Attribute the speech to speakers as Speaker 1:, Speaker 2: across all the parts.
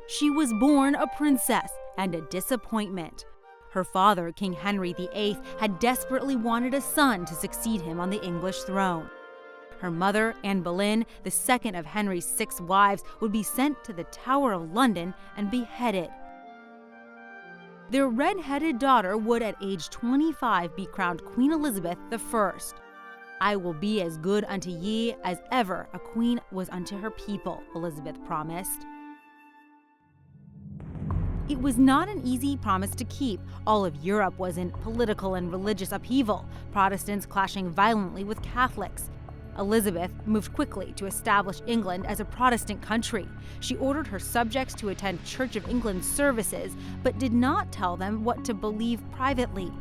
Speaker 1: She was born a princess and a disappointment. Her father, King Henry VIII, had desperately wanted a son to succeed him on the English throne. Her mother, Anne Boleyn, the second of Henry's 6 wives, would be sent to the Tower of London and beheaded. Their red-headed daughter would at age 25 be crowned Queen Elizabeth I. "I will be as good unto ye as ever a queen was unto her people," Elizabeth promised. It was not an easy promise to keep. All of Europe was in political and religious upheaval, Protestants clashing violently with Catholics. Elizabeth moved quickly to establish England as a Protestant country. She ordered her subjects to attend Church of England services, but did not tell them what to believe privately.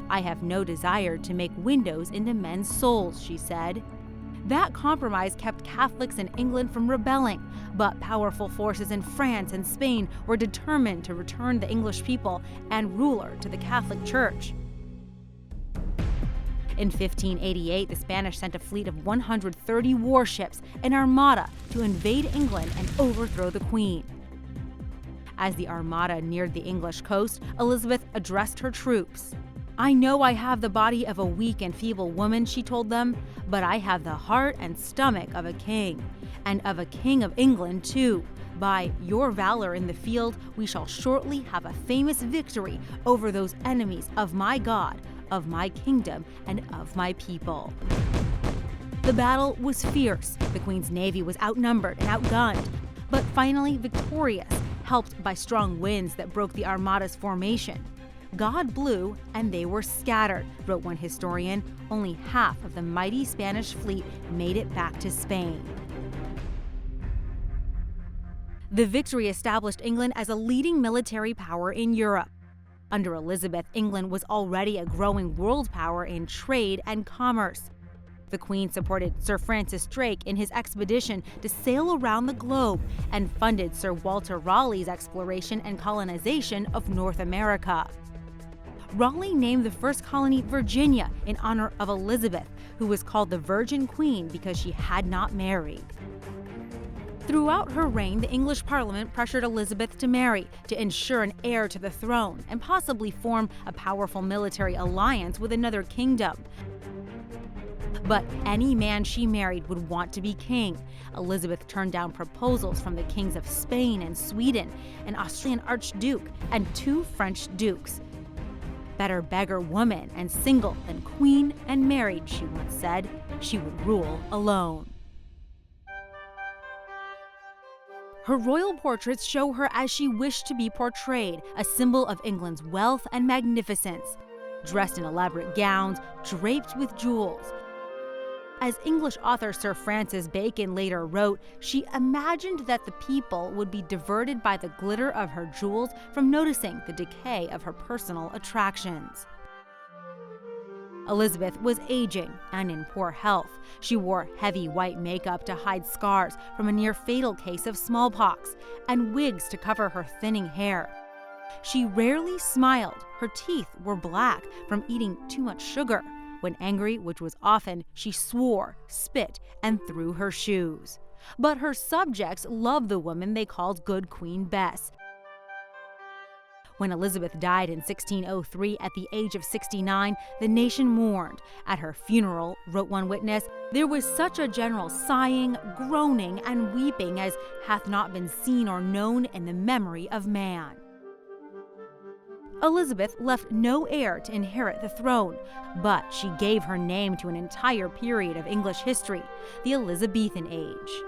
Speaker 1: "I have no desire to make windows into men's souls," she said. That compromise kept Catholics in England from rebelling, but powerful forces in France and Spain were determined to return the English people and ruler to the Catholic Church. In 1588, the Spanish sent a fleet of 130 warships, an armada, to invade England and overthrow the Queen. As the armada neared the English coast, Elizabeth addressed her troops. "I know I have the body of a weak and feeble woman," she told them, "but I have the heart and stomach of a king, and of a king of England too. By your valor in the field, we shall shortly have a famous victory over those enemies of my God, of my kingdom, and of my people." The battle was fierce. The Queen's navy was outnumbered and outgunned, but finally victorious, helped by strong winds that broke the armada's formation. "God blew, and they were scattered," wrote one historian. "Only half of the mighty Spanish fleet made it back to Spain." The victory established England as a leading military power in Europe. Under Elizabeth, England was already a growing world power in trade and commerce. The Queen supported Sir Francis Drake in his expedition to sail around the globe and funded Sir Walter Raleigh's exploration and colonization of North America. Raleigh named the first colony Virginia in honor of Elizabeth, who was called the Virgin Queen because she had not married. Throughout her reign, the English Parliament pressured Elizabeth to marry, to ensure an heir to the throne, and possibly form a powerful military alliance with another kingdom. But any man she married would want to be king. Elizabeth turned down proposals from the kings of Spain and Sweden, an Austrian archduke, and 2 French dukes. "Better beggar woman and single than queen and married," she once said. She would rule alone. Her royal portraits show her as she wished to be portrayed, a symbol of England's wealth and magnificence, dressed in elaborate gowns, draped with jewels. As English author Sir Francis Bacon later wrote, she imagined that the people would be diverted by the glitter of her jewels from noticing the decay of her personal attractions. Elizabeth was aging and in poor health. She wore heavy white makeup to hide scars from a near-fatal case of smallpox and wigs to cover her thinning hair. She rarely smiled. Her teeth were black from eating too much sugar. When angry, which was often, she swore, spit, and threw her shoes. But her subjects loved the woman they called Good Queen Bess. When Elizabeth died in 1603 at the age of 69, the nation mourned. At her funeral, wrote one witness, "There was such a general sighing, groaning, and weeping as hath not been seen or known in the memory of man." Elizabeth left no heir to inherit the throne, but she gave her name to an entire period of English history, the Elizabethan Age.